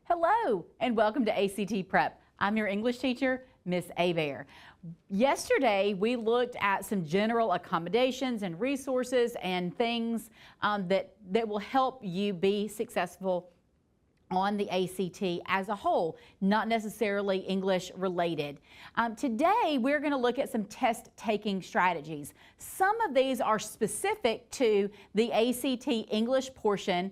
Hello and welcome to ACT Prep. I'm your English teacher, Miss Abear. Yesterday we looked at some general accommodations and resources and things that will help you be successful on the ACT as a whole, not necessarily English related. Today we're going to look at some test taking strategies. Some of these are specific to the ACT English portion.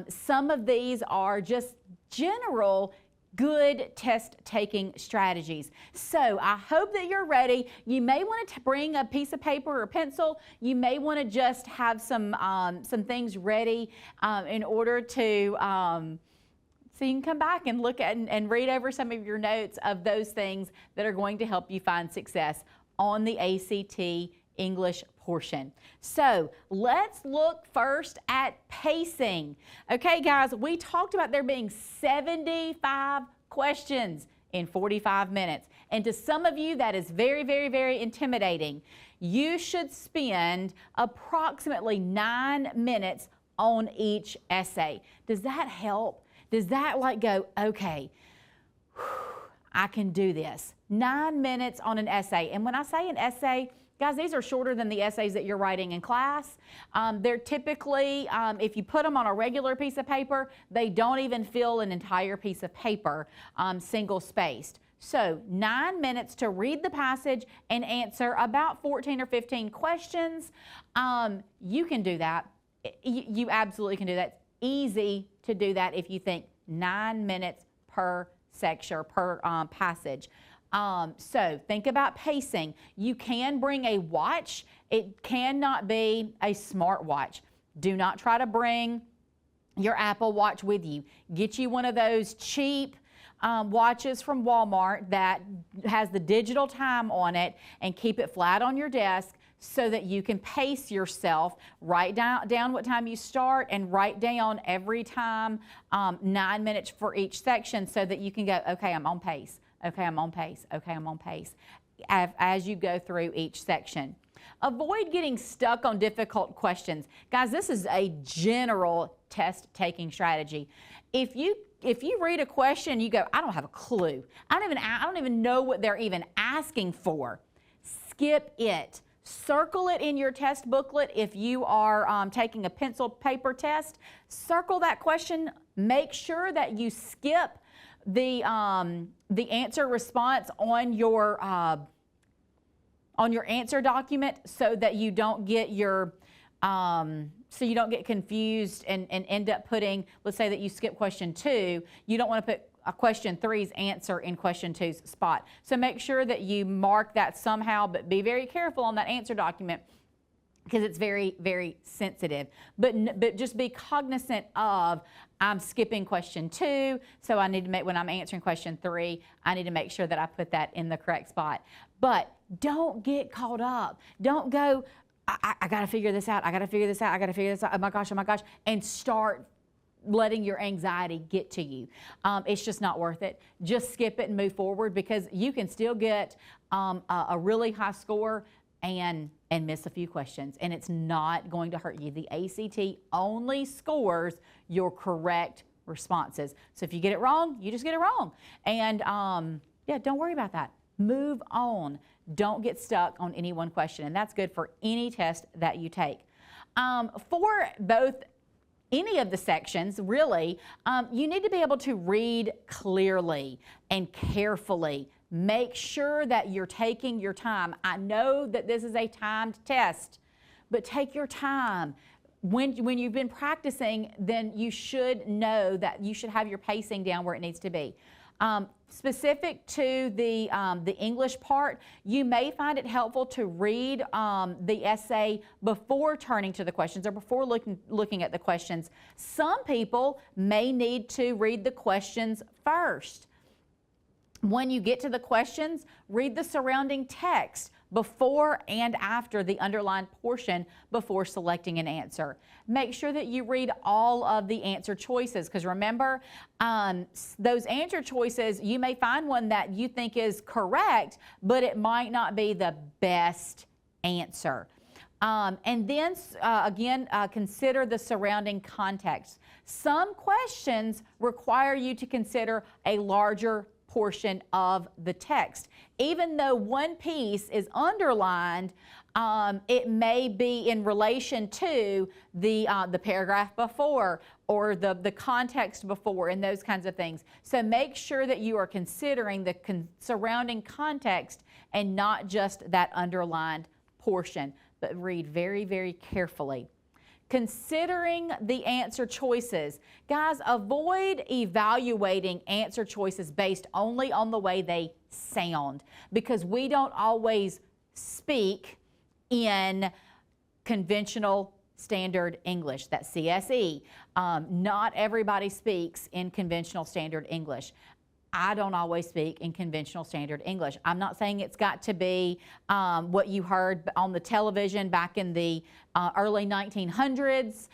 Some of these are just general good test taking strategies. So I hope that you're ready. You may want to bring a piece of paper or pencil. You may want to just have some things ready in order to so you can come back and look at and read over some of your notes of those things that are going to help you find success on the ACT English portion. So let's look first at pacing. Okay, guys, we talked about there being 75 questions in 45 minutes. And to some of you, that is very, very, very intimidating. You should spend approximately 9 minutes on each essay. Does that help? Does that go, okay, I can do this. 9 minutes on an essay. And when I say an essay, guys, these are shorter than the essays that you're writing in class. They're typically, if you put them on a regular piece of paper, they don't even fill an entire piece of paper, single spaced. So 9 minutes to read the passage and answer about 14 or 15 questions. You can do that. You absolutely can do that. Easy to do that if you think 9 minutes per section or per passage. So think about pacing. You can bring a watch. It cannot be a smart watch. Do not try to bring your Apple Watch with you. Get you one of those cheap watches from Walmart that has the digital time on it, and keep it flat on your desk so that you can pace yourself. Write down what time you start and write down every time 9 minutes for each section so that you can go, okay, I'm on pace. Okay, I'm on pace. Okay, I'm on pace as you go through each section. Avoid getting stuck on difficult questions. Guys, this is a general test-taking strategy. If you read a question, you go, I don't have a clue. I don't even know what they're even asking for. Skip it. Circle it in your test booklet if you are taking a pencil paper test. Circle that question. Make sure that you skip the answer response on your answer document so that you don't get your so you don't get confused and end up putting, let's say that you skip question 2, you don't want to put a question 3's answer in question 2's spot. So make sure that you mark that somehow, but be very careful on that answer document because it's very, very sensitive. But just be cognizant of, I'm skipping question 2, so I need to when I'm answering question 3, I need to make sure that I put that in the correct spot. But don't get caught up. Don't go, I got to figure this out. I got to figure this out. I got to figure this out. Oh my gosh, and start letting your anxiety get to you. It's just not worth it. Just skip it and move forward, because you can still get a really high score and miss a few questions, and it's not going to hurt you. The ACT only scores your correct responses. So if you get it wrong, you just get it wrong. And yeah, don't worry about that. Move on. Don't get stuck on any one question, and that's good for any test that you take. For both any of the sections, really, you need to be able to read clearly and carefully. Make sure that you're taking your time. I know that this is a timed test, but take your time. When you've been practicing, then you should know that you should have your pacing down where it needs to be. Specific to the English part, you may find it helpful to read the essay before turning to the questions or before looking at the questions. Some people may need to read the questions first. When you get to the questions, read the surrounding text before and after the underlined portion before selecting an answer. Make sure that you read all of the answer choices, because remember, those answer choices, you may find one that you think is correct, but it might not be the best answer. And then, again, consider the surrounding context. Some questions require you to consider a larger portion of the text. Even though one piece is underlined, it may be in relation to the paragraph before or the context before and those kinds of things. So make sure that you are considering the surrounding context and not just that underlined portion, but read very, very carefully. Considering the answer choices. Guys, avoid evaluating answer choices based only on the way they sound, because we don't always speak in conventional standard English, that's CSE. Not everybody speaks in conventional standard English. I don't always speak in conventional standard English. I'm not saying it's got to be what you heard on the television back in the early 1900s,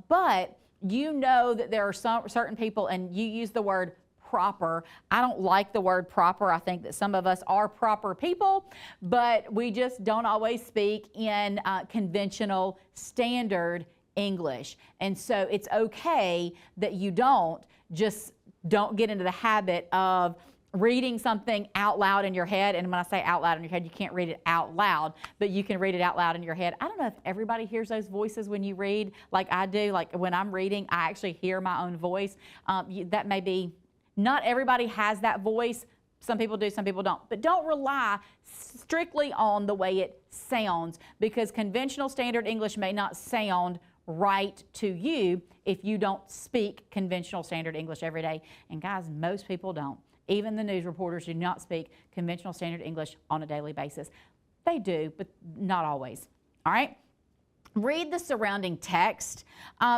but you know that there are certain people, and you use the word proper. I don't like the word proper. I think that some of us are proper people, but we just don't always speak in conventional standard English. And so it's okay that you don't get into the habit of reading something out loud in your head. And when I say out loud in your head, you can't read it out loud, but you can read it out loud in your head. I don't know if everybody hears those voices when you read like I do. Like when I'm reading, I actually hear my own voice. That may be, not everybody has that voice. Some people do, some people don't. But don't rely strictly on the way it sounds, because conventional standard English may not sound right to you if you don't speak conventional standard English every day. And guys, most people don't. Even the news reporters do not speak conventional standard English on a daily basis. They do, but not always. All right? Read the surrounding text.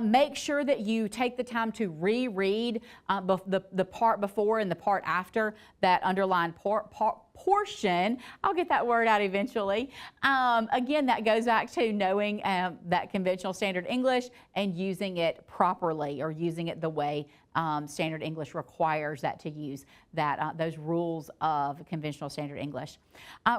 Make sure that you take the time to reread the part before and the part after that underlined portion. I'll get that word out eventually. Again, that goes back to knowing that conventional standard English and using it properly, or using it the way standard English requires that to use those rules of conventional standard English.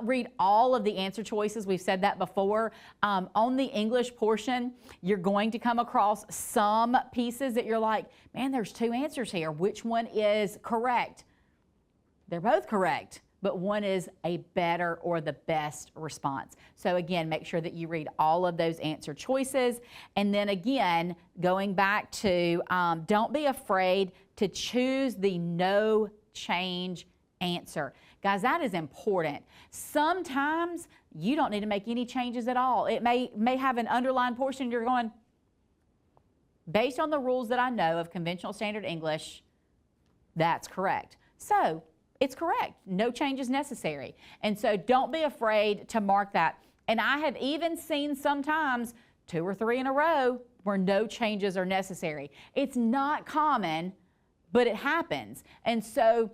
Read all of the answer choices. We've said that before. On the English portion, you're going to come across some pieces that you're like, man, there's two answers here. Which one is correct? They're both correct, but one is a better or the best response. So again, make sure that you read all of those answer choices. And then again, going back to don't be afraid to choose the no change answer. Guys, that is important. Sometimes you don't need to make any changes at all. It may have an underlined portion you're going, based on the rules that I know of conventional standard English, that's correct. So it's correct. No change is necessary. And so don't be afraid to mark that. And I have even seen sometimes 2 or 3 in a row where no changes are necessary. It's not common, but it happens. And so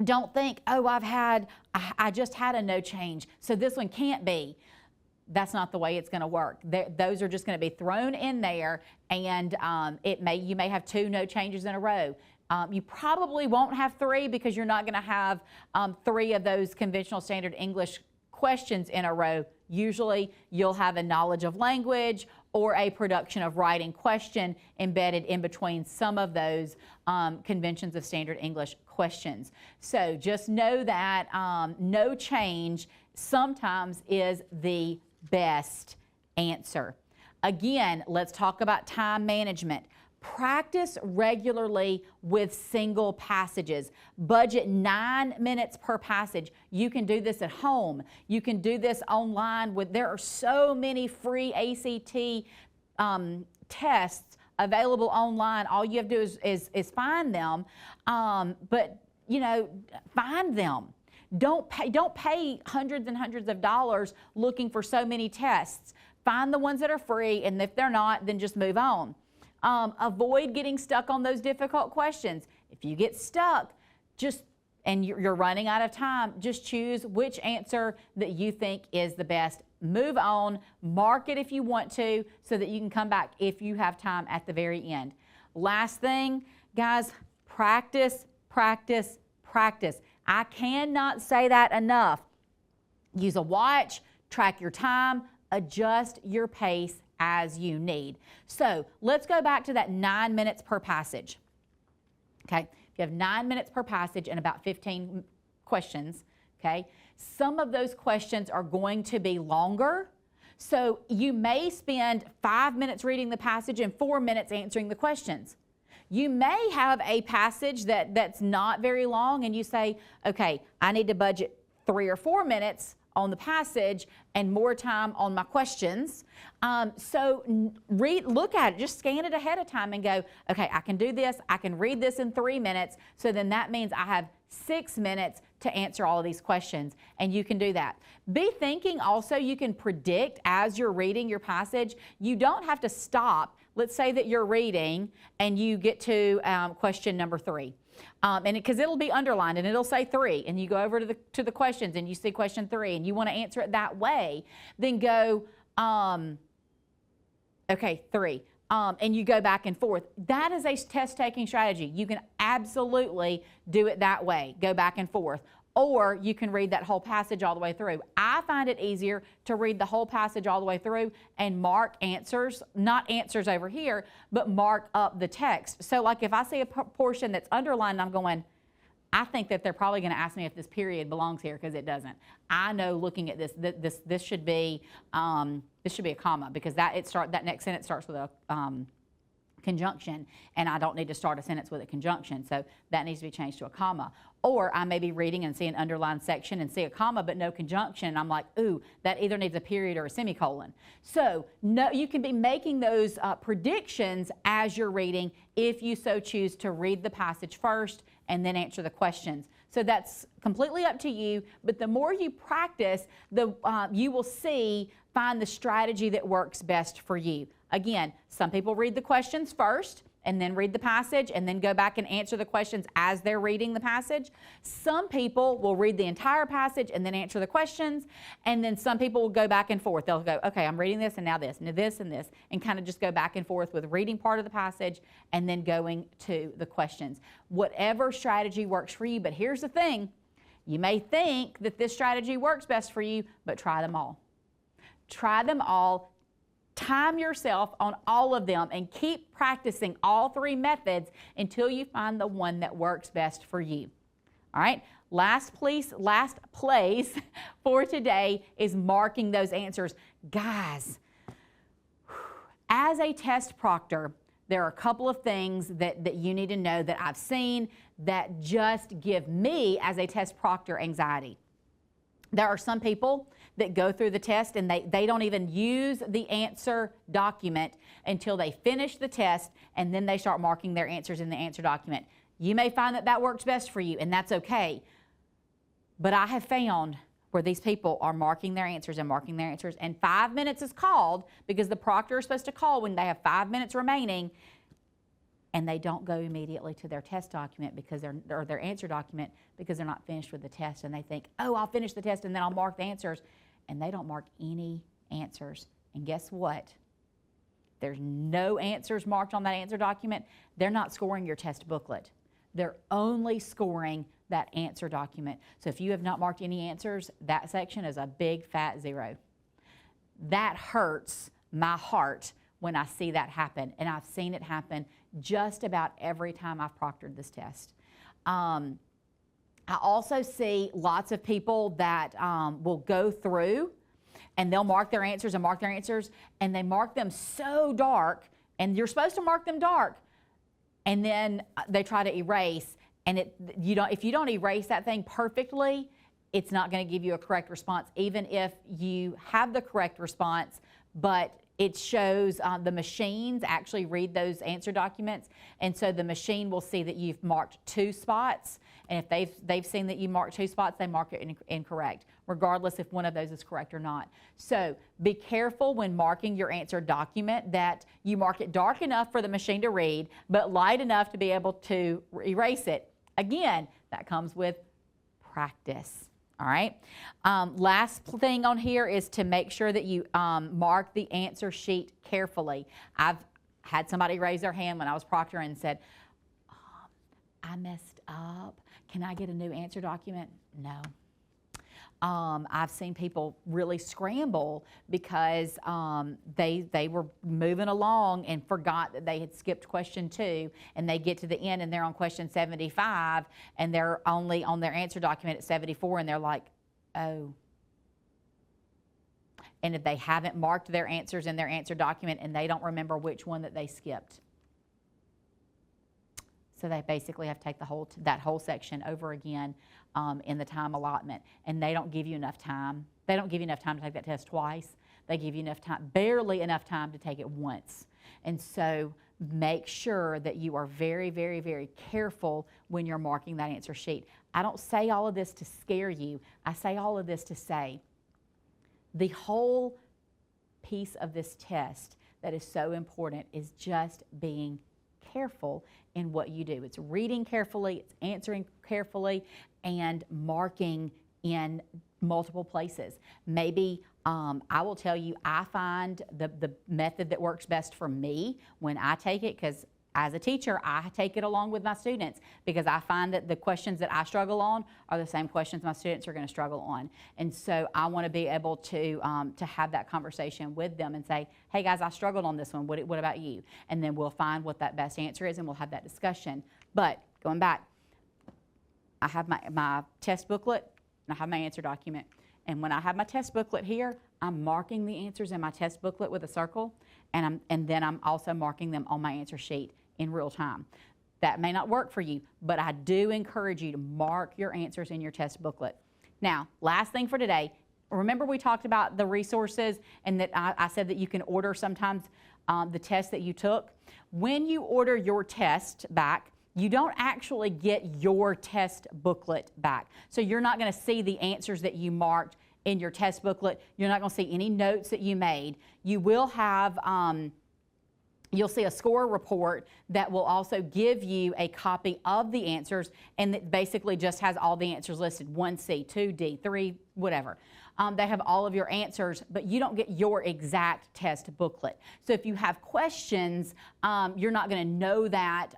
don't think, oh, I just had a no change, so this one can't be. That's not the way it's going to work. Those are just going to be thrown in there, and you may have 2 no changes in a row. You probably won't have 3, because you're not going to have 3 of those conventional standard English questions in a row. Usually you'll have a knowledge of language or a production of writing question embedded in between some of those conventions of standard English questions. So just know that no change sometimes is the best answer. Again, let's talk about time management. Practice regularly with single passages. Budget 9 minutes per passage. You can do this at home. You can do this online. There are so many free ACT tests available online. All you have to do is find them. But you know, find them. Don't pay hundreds and hundreds of dollars looking for so many tests. Find the ones that are free, and if they're not, then just move on. Avoid getting stuck on those difficult questions. If you get stuck, and you're running out of time, just choose which answer that you think is the best. Move on, mark it if you want to, so that you can come back if you have time at the very end. Last thing, guys, practice, practice, practice. I cannot say that enough. Use a watch, track your time, Adjust your pace as you need. So let's go back to that 9 minutes per passage. Okay, if you have 9 minutes per passage and about 15 questions, okay, some of those questions are going to be longer. So you may spend 5 minutes reading the passage and 4 minutes answering the questions. You may have a passage that's not very long and you say, okay, I need to budget 3 or 4 minutes on the passage and more time on my questions. Look at it, just scan it ahead of time and go, okay, I can do this, I can read this in 3 minutes, so then that means I have 6 minutes to answer all of these questions, and you can do that. Be thinking also you can predict as you're reading your passage. You don't have to stop. Let's say that you're reading and you get to question number 3. Because it'll be underlined and it'll say 3, and you go over to the questions and you see question 3 and you want to answer it that way, then go, okay, 3. And you go back and forth. That is a test-taking strategy. You can absolutely do it that way, go back and forth. Or you can read that whole passage all the way through. I find it easier to read the whole passage all the way through and mark answers, not answers over here, but mark up the text. So like if I see a portion that's underlined, I'm going, I think that they're probably going to ask me if this period belongs here, because it doesn't. I know looking at this should be a comma, because that next sentence starts with a conjunction, and I don't need to start a sentence with a conjunction, so that needs to be changed to a comma. Or I may be reading and see an underlined section and see a comma but no conjunction, and I'm like, ooh, that either needs a period or a semicolon. So no, you can be making those predictions as you're reading if you so choose to read the passage first and then answer the questions. So that's completely up to you, but the more you practice, you will find the strategy that works best for you. Again, some people read the questions first and then read the passage and then go back and answer the questions as they're reading the passage. Some people will read the entire passage and then answer the questions, and then some people will go back and forth. They'll go, okay, I'm reading this and now this and this and this, and kind of just go back and forth with reading part of the passage and then going to the questions. Whatever strategy works for you, but here's the thing. You may think that this strategy works best for you, but try them all. Try them all. Time yourself on all of them and keep practicing all 3 methods until you find the one that works best for you. All right, last place for today is marking those answers. Guys, as a test proctor, there are a couple of things that you need to know that I've seen that just give me, as a test proctor, anxiety. There are some people that go through the test and they don't even use the answer document until they finish the test, and then they start marking their answers in the answer document. You may find that works best for you, and that's okay. But I have found where these people are marking their answers and marking their answers, and 5 minutes is called because the proctor is supposed to call when they have 5 minutes remaining, and they don't go immediately to their test document or their answer document because they're not finished with the test, and they think, oh, I'll finish the test and then I'll mark the answers, and they don't mark any answers. And guess what? There's no answers marked on that answer document. They're not scoring your test booklet. They're only scoring that answer document. So if you have not marked any answers, that section is a big fat 0. That hurts my heart when I see that happen, and I've seen it happen just about every time I've proctored this test. I also see lots of people that will go through and they'll mark their answers and mark their answers, and they mark them so dark, and you're supposed to mark them dark, and then they try to erase, and if you don't erase that thing perfectly, it's not going to give you a correct response, even if you have the correct response, but it shows the machines actually read those answer documents, and so the machine will see that you've marked 2 spots, and if they've seen that you marked 2 spots, they mark it incorrect, regardless if one of those is correct or not. So be careful when marking your answer document that you mark it dark enough for the machine to read, but light enough to be able to erase it. Again, that comes with practice. All right. Last thing on here is to make sure that you mark the answer sheet carefully. I've had somebody raise their hand when I was proctoring and said, I messed up. Can I get a new answer document? No. I've seen people really scramble because they were moving along and forgot that they had skipped question 2, and they get to the end and they're on question 75 and they're only on their answer document at 74, and they're like, oh. And if they haven't marked their answers in their answer document and they don't remember which one that they skipped. So they basically have to take that whole section over again in the time allotment, and they don't give you enough time. They don't give you enough time to take that test twice. They give you enough time, barely enough time to take it once. And so make sure that you are very, very, very careful when you're marking that answer sheet. I don't say all of this to scare you. I say all of this to say the whole piece of this test that is so important is just being careful in what you do. It's reading carefully, it's answering carefully, and marking in multiple places. Maybe I will tell you, I find the method that works best for me when I take it, because as a teacher, I take it along with my students, because I find that the questions that I struggle on are the same questions my students are going to struggle on. And so I want to be able to have that conversation with them and say, hey guys, I struggled on this one. What about you? And then we'll find what that best answer is and we'll have that discussion. But going back, I have my test booklet and I have my answer document. And when I have my test booklet here, I'm marking the answers in my test booklet with a circle, and then I'm also marking them on my answer sheet in real time. That may not work for you, but I do encourage you to mark your answers in your test booklet. Now, last thing for today, remember we talked about the resources and that I said that you can order sometimes the test that you took. When you order your test back, you don't actually get your test booklet back. So you're not going to see the answers that you marked in your test booklet. You're not going to see any notes that you made. You will have you'll see a score report that will also give you a copy of the answers, and it basically just has all the answers listed, 1C, 2D, 3, whatever. They have all of your answers, but you don't get your exact test booklet. So if you have questions, you're not going to know that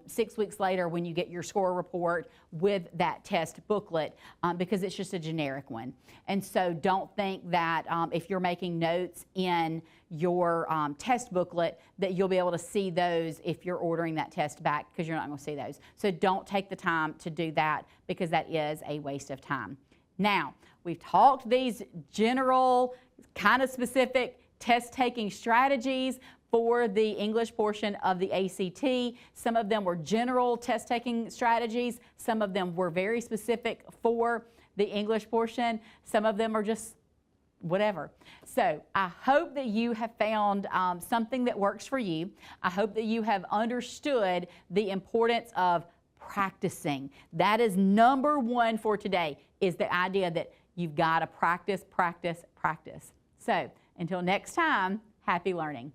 6 weeks later when you get your score report with that test booklet, because it's just a generic one. And so don't think that if you're making notes in your test booklet that you'll be able to see those if you're ordering that test back, because you're not going to see those. So don't take the time to do that, because that is a waste of time. Now, we've talked these general, kind of specific test-taking strategies for the English portion of the ACT. Some of them were general test-taking strategies. Some of them were very specific for the English portion. Some of them are just whatever. So I hope that you have found something that works for you. I hope that you have understood the importance of practicing. That is number one for today, is the idea that you've got to practice, practice, practice. So until next time, happy learning.